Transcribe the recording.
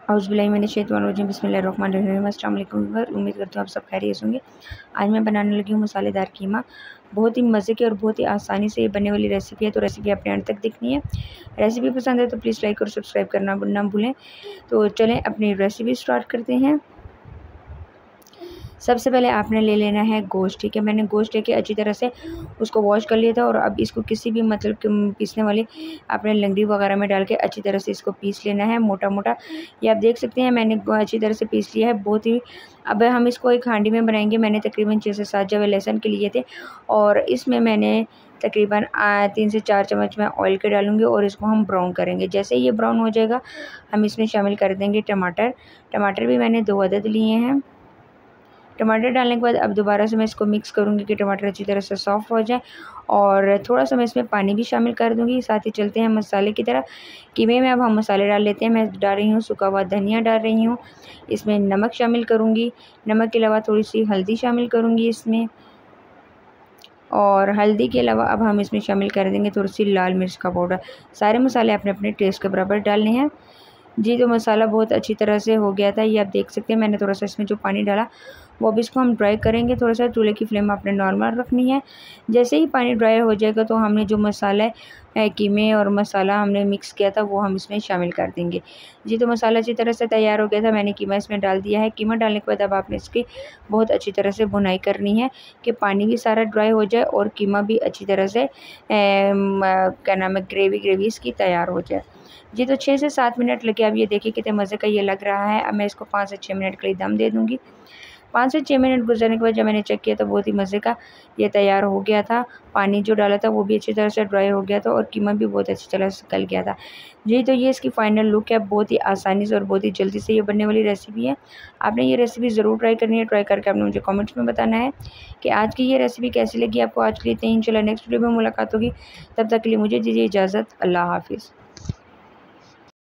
औज़ुबिल्लाहिमिनश्शैतानिर्रजीम बिस्मिल्लाहिर्रहमानिर्रहीम। अस्सलाम वालेकुम व्यूअर, उम्मीद करती हूँ आप सब खैरियत होंगे। आज मैं बनाने लगी हूँ मसालेदार कीमा। बहुत ही मज़े की और बहुत ही आसानी से ये बनने वाली रेसिपी है, तो रेसिपी अपने अंत तक देखनी है। रेसिपी पसंद है तो प्लीज़ लाइक और सब्सक्राइब करना ना भूलें। तो चलें अपनी रेसिपी स्टार्ट करते हैं। सबसे पहले आपने ले लेना है गोश्त, ठीक है। मैंने गोश्त लेके अच्छी तरह से उसको वॉश कर लिया था और अब इसको किसी भी मतलब पीसने वाली आपने लंगड़ी वगैरह में डाल के अच्छी तरह से इसको पीस लेना है मोटा मोटा। ये आप देख सकते हैं मैंने अच्छी तरह से पीस लिया है बहुत ही। अब हम इसको एक हांडी में बनाएंगे। मैंने तकरीबन 6 से 7 जवे लहसुन के लिए थे और इसमें मैंने तकरीबन 3 से 4 चम्मच मैं ऑयल के डालूंगी और इसको हम ब्राउन करेंगे। जैसे ही ये ब्राउन हो जाएगा हम इसमें शामिल कर देंगे टमाटर। टमाटर भी मैंने 2 अदद लिए हैं। टमाटर डालने के बाद अब दोबारा से मैं इसको मिक्स करूँगी कि टमाटर अच्छी तरह से सॉफ्ट हो जाए और थोड़ा सा मैं इसमें पानी भी शामिल कर दूँगी। साथ ही चलते हैं मसाले की तरफ। कीमे में अब हम मसाले डाल लेते हैं। मैं डाल रही हूँ सूखा हुआ धनिया डाल रही हूँ, इसमें नमक शामिल करूँगी, नमक के अलावा थोड़ी सी हल्दी शामिल करूँगी इसमें, और हल्दी के अलावा अब हम इसमें शामिल कर देंगे थोड़ी सी लाल मिर्च का पाउडर। सारे मसाले अपने अपने टेस्ट के बराबर डालने हैं जी। तो मसाला बहुत अच्छी तरह से हो गया था, ये आप देख सकते हैं। मैंने थोड़ा सा इसमें जो पानी डाला वो अब इसको हम ड्राई करेंगे। थोड़ा सा चूल्हे की फ्लेम आपने नॉर्मल रखनी है। जैसे ही पानी ड्राई हो जाएगा तो हमने जो मसाला कीमे और मसाला हमने मिक्स किया था वो हम इसमें शामिल कर देंगे जी। तो मसाला अच्छी तरह से तैयार हो गया था, मैंने कीमा इसमें डाल दिया है। कीमा डालने के बाद अब आपने इसकी बहुत अच्छी तरह से भुनाई करनी है कि पानी भी सारा ड्राई हो जाए और कीमा भी अच्छी तरह से क्या नाम है ग्रेवी इसकी तैयार हो जाए जी। तो 6 से 7 मिनट लगे। अब ये देखिए कितने मज़े का ये लग रहा है। अब मैं इसको 5 से 6 मिनट के लिए दम दे दूँगी। 5 से 6 मिनट गुजरने के बाद जब मैंने चेक किया तो बहुत ही मज़े का ये तैयार हो गया था। पानी जो डाला था वो भी अच्छी तरह से ड्राई हो गया था और कीमा भी बहुत अच्छी तरह से गल गया था जी। तो ये इसकी फ़ाइनल लुक है। बहुत ही आसानी से और बहुत ही जल्दी से ये बनने वाली रेसिपी है। आपने ये रेसिपी ज़रूर ट्राई करनी है। ट्राई करके आपने मुझे कमेंट्स में बताना है कि आज की ये रेसिपी कैसी लगी आपको। आज के लिए इतना ही, इंशाल्लाह नेक्स्ट वीडियो में मुलाकात होगी। तब तक के लिए मुझे दीजिए इजाज़त। अल्लाह हाफ़िज़।